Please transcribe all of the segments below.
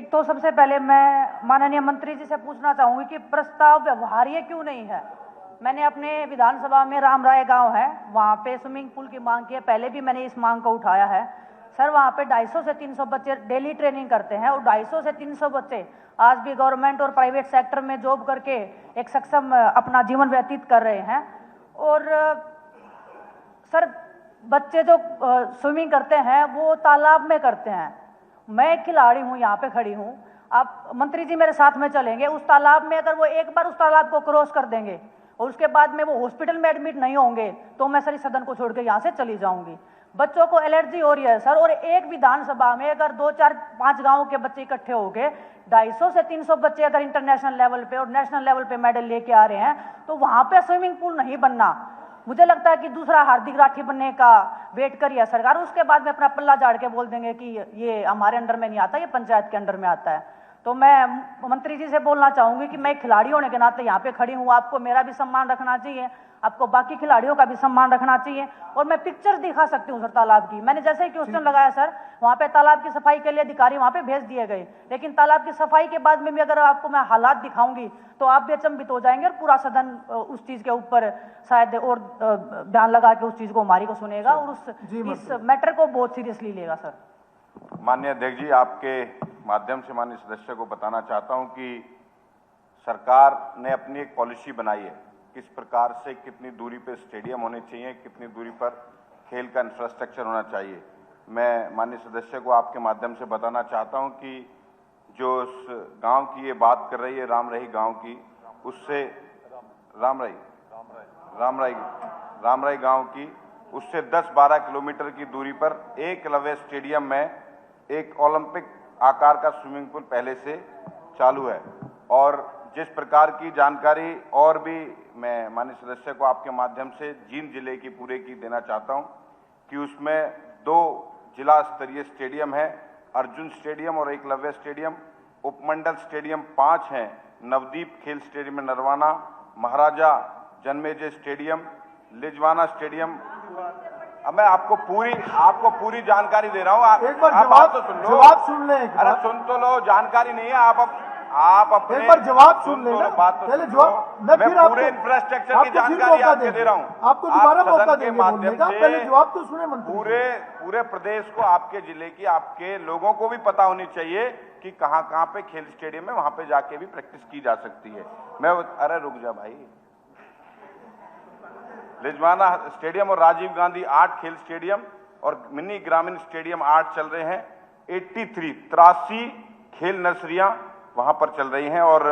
एक तो सबसे पहले मैं माननीय मंत्री जी से पूछना चाहूंगी कि प्रस्ताव व्यवहार्य क्यों नहीं है। मैंने अपने विधानसभा में रामराय गांव है, वहां पे स्विमिंग पूल की मांग की है, पहले भी मैंने इस मांग को उठाया है। सर वहां पे 250 से 300 बच्चे डेली ट्रेनिंग करते हैं और 250 से 300 बच्चे आज भी गवर्नमेंट और प्राइवेट सेक्टर में जॉब करके एक सक्षम अपना जीवन व्यतीत कर रहे हैं। और सर बच्चे जो स्विमिंग करते हैं वो तालाब में करते हैं। मैं एक खिलाड़ी हूँ, यहाँ पे खड़ी हूँ, आप मंत्री जी मेरे साथ में चलेंगे उस तालाब में, अगर वो एक बार उस तालाब को क्रॉस कर देंगे और उसके बाद में वो हॉस्पिटल में एडमिट नहीं होंगे तो मैं सर इस सदन को छोड़ के यहाँ से चली जाऊंगी। बच्चों को एलर्जी हो रही है सर, और एक विधानसभा में अगर 2, 4, 5 गांवों के बच्चे इकट्ठे हो गए, 250 से 300 बच्चे अगर इंटरनेशनल लेवल पे और नेशनल लेवल पे मेडल लेके आ रहे हैं तो वहां पे स्विमिंग पूल नहीं बनना। मुझे लगता है कि दूसरा हार्दिक राठी बनने का वेट करिए सरकार, उसके बाद में अपना पल्ला झाड़ के बोल देंगे कि ये हमारे अंडर में नहीं आता, ये पंचायत के अंडर में आता है। तो मैं मंत्री जी से बोलना चाहूंगी कि मैं खिलाड़ी होने के नाते यहाँ पे खड़ी हूँ, आपको मेरा भी सम्मान रखना चाहिए, आपको बाकी खिलाड़ियों का भी सम्मान रखना चाहिए। और मैं पिक्चर्स दिखा सकती हूँ सर तालाब की, मैंने जैसे ही क्वेश्चन लगाया सर वहाँ पे तालाब की सफाई के लिए अधिकारी वहाँ पे भेज दिए गए, लेकिन तालाब की सफाई के बाद में भी अगर आपको मैं हालात दिखाऊंगी तो आप भी अचंभित हो जाएंगे और पूरा सदन उस चीज के ऊपर शायद और ध्यान लगा के उस चीज को हमारी को सुनेगा और इस मैटर को बहुत सीरियसली लेगा। सर माननीय अध्यक्ष जी, आपके माध्यम से माननीय सदस्य को बताना चाहता हूं कि सरकार ने अपनी एक पॉलिसी बनाई है, किस प्रकार से कितनी दूरी पे स्टेडियम होने चाहिए, कितनी दूरी पर खेल का इंफ्रास्ट्रक्चर होना चाहिए। मैं माननीय सदस्य को आपके माध्यम से बताना चाहता हूं कि जो उस गांव की ये बात कर रही है, रामरही गांव की, उससे रामराई गांव की उससे 10-12 किलोमीटर की दूरी पर एकलव्य स्टेडियम में एक ओलंपिक आकार का स्विमिंग पूल पहले से चालू है। और जिस प्रकार की जानकारी और भी मैं माननीय सदस्य को आपके माध्यम से जींद जिले की पूरे की देना चाहता हूं कि उसमें 2 जिला स्तरीय स्टेडियम है, अर्जुन स्टेडियम और एकलव्य स्टेडियम, उपमंडल स्टेडियम 5 हैं, नवदीप खेल स्टेडियम में नरवाना, महाराजा जन्मेजय स्टेडियम, लिजवाना स्टेडियम। अब मैं आपको पूरी जानकारी दे रहा हूं। एक बार जवाब तो सुन लो, जवाब सुन ले। अरे सुन तो लो, जानकारी नहीं है, आप अपने एक बार जवाब सुन ले ना, बात तो पहले जवाब मैं फिर पूरे इंफ्रास्ट्रक्चर की जानकारी आपको दे रहा हूं। आपको दोबारा मौका देंगे बोलने का, पहले जवाब तो सुने मंत्री। पूरे प्रदेश को, आपके जिले की, आपके लोगों को भी पता होनी चाहिए कि कहां पे खेल स्टेडियम है, वहां पे जाके भी प्रैक्टिस की जा सकती है। अरे रुक जा भाई, लिजवाना स्टेडियम और राजीव गांधी 8 खेल स्टेडियम और मिनी ग्रामीण स्टेडियम 8 चल रहे हैं। 83 खेल नर्सरियां वहां पर चल रही हैं और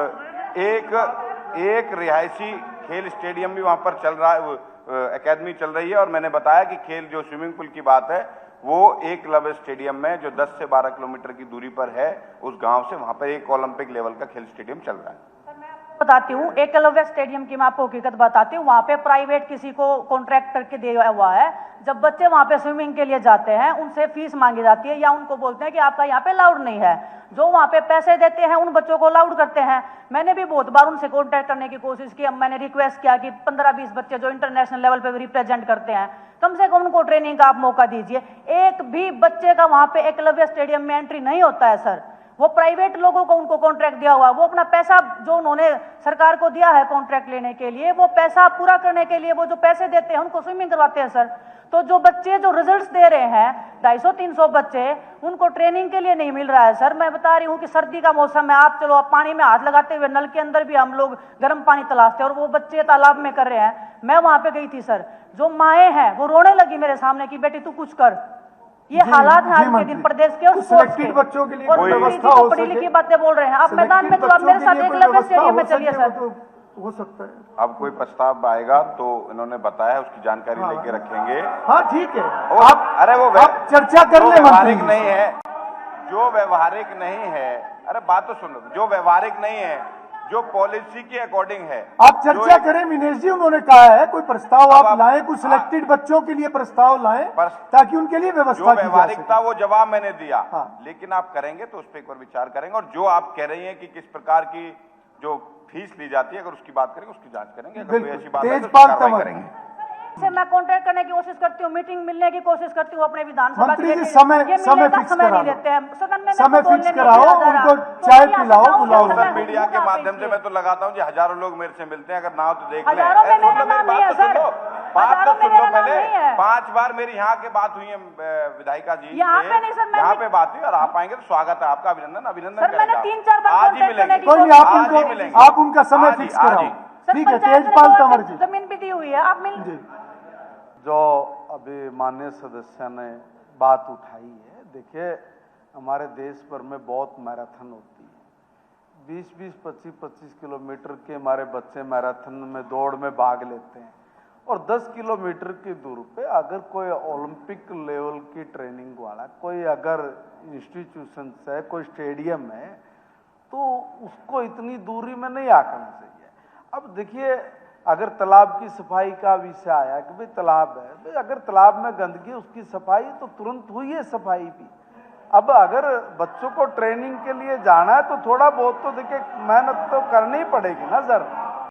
एक रिहायशी खेल स्टेडियम भी वहां पर चल रहा है, एकेडमी चल रही है। और मैंने बताया कि खेल जो स्विमिंग पूल की बात है वो एकलव्य स्टेडियम में जो 10 से 12 किलोमीटर की दूरी पर है उस गांव से, वहां पर एक ओलंपिक लेवल का खेल स्टेडियम चल रहा है। बताती हूँ, एकलव्य स्टेडियम की मैं आपको हकीकत बताती हूँ। वहां पे प्राइवेट किसी को कॉन्ट्रैक्ट करके दिया हुआ है। जब बच्चे वहां पे स्विमिंग के लिए जाते हैं उनसे फीस मांगी जाती है या उनको बोलते हैं कि आपका यहाँ पे अलाउड नहीं है। जो वहां पे पैसे देते हैं उन बच्चों को अलाउड करते हैं। मैंने भी बहुत बार उनसे कॉन्टैक्ट करने की कोशिश की। मैंने रिक्वेस्ट किया कि 15-20 बच्चे जो इंटरनेशनल लेवल पे रिप्रेजेंट करते हैं, कम से कम उनको ट्रेनिंग का आप मौका दीजिए। एक भी बच्चे का वहां पे एकलव्य स्टेडियम में एंट्री नहीं होता है सर। वो प्राइवेट लोगों को उनको कॉन्ट्रैक्ट दिया हुआ है, वो अपना पैसा जो उन्होंने सरकार को दिया है कॉन्ट्रैक्ट लेने के लिए, वो पैसा पूरा करने के लिए वो जो पैसे देते हैं उनको स्विमिंग करवाते हैं सर। तो जो बच्चे जो रिजल्ट्स दे रहे हैं 250-300 बच्चे, उनको ट्रेनिंग के लिए नहीं मिल रहा है सर। मैं बता रही हूँ कि सर्दी का मौसम है, आप चलो आप पानी में हाथ लगाते हुए नल के अंदर भी हम लोग गर्म पानी तलाशते हैं और वो बच्चे तालाब में कर रहे हैं। मैं वहां पे गई थी सर, जो माएँ हैं वो रोने लगी मेरे सामने कि बेटी तू कुछ कर। ये हालात हैं आज के दिन प्रदेश के और स्पोर्ट्स के, बच्चों के लिए और व्यवस्था हो पढ़ी लिखी बातें बोल रहे हैं आप। मैदान में तो आप मेरे साथ एकलव्य स्टेडियम में चलिए सर, हो सकता है। अब कोई प्रस्ताव आएगा तो इन्होंने बताया उसकी जानकारी लेके रखेंगे। हाँ ठीक है, आप चर्चा कर ले। व्यवहारिक नहीं है, जो व्यवहारिक नहीं है, अरे बात तो सुन लो, जो व्यवहारिक नहीं है, जो पॉलिसी के अकॉर्डिंग है, आप चर्चा करें। मिनेश जी उन्होंने कहा है कोई प्रस्ताव आप लाएं, कुछ सिलेक्टेड बच्चों के लिए प्रस्ताव लाएं ताकि उनके लिए व्यवस्था की जा सके। जो व्यवहारिकता वो जवाब मैंने दिया। हाँ। लेकिन आप करेंगे तो उस पर एक बार विचार करेंगे। और जो आप कह रही हैं कि किस प्रकार की जो फीस ली जाती है, अगर उसकी बात करेंगे, उसकी जांच करेंगे। अगर कोई ऐसी बात है तो कार्रवाई करेंगे। से मैं कांटेक्ट करने की कोशिश करती हूँ, मीटिंग मिलने की कोशिश करती हूँ अपने विधानसभा मंत्री जी के समय फिक्स करा नहीं लो। देते हैं सदन में, समय फिक्स कराओ, उनको चाय पिलाओ, बुलाओ। सोशल मीडिया के माध्यम से मैं तो लगाता हूँ जी, हजारों लोग मेरे से मिलते हैं, अगर ना हो तो देख लें। हजारों में मेरा नाम नहीं है सर, बात तो सुन लो पहले। नहीं है। 5 बार मेरी यहाँ के बात हुई है विधायिका जी, यहाँ पे नहीं सर, यहाँ पे बात हुई और आप आएंगे तो स्वागत है आपका, अभिनंदन सर मैंने करेंगे। 3-4 बार आज ही कांटेक्ट करने मिलेंगे, की कोई नहीं, आज ही मिलेंगे। आप उनका समय फिक्स कराओ। ठीक है, तेजपाल तंवर जी। जमीन भी दी हुई है, आप मिल जी जो अभी माननीय सदस्य ने बात उठाई है, देखिए हमारे देश भर में बहुत मैराथन होती है, 20-20, 25-25 किलोमीटर के हमारे बच्चे मैराथन में दौड़ में भाग लेते हैं, और 10 किलोमीटर की दूर पे अगर कोई ओलंपिक लेवल की ट्रेनिंग वाला कोई अगर इंस्टीट्यूशन है, कोई स्टेडियम है, तो उसको इतनी दूरी में नहीं आकर चाहिए। अब देखिए अगर तालाब की सफाई का विषय आया कि भाई तालाब है, भाई अगर तालाब में गंदगी उसकी सफाई तो तुरंत हुई है सफाई भी। अब अगर बच्चों को ट्रेनिंग के लिए जाना है तो थोड़ा बहुत तो देखिए मेहनत तो करनी पड़ेगी ना सर।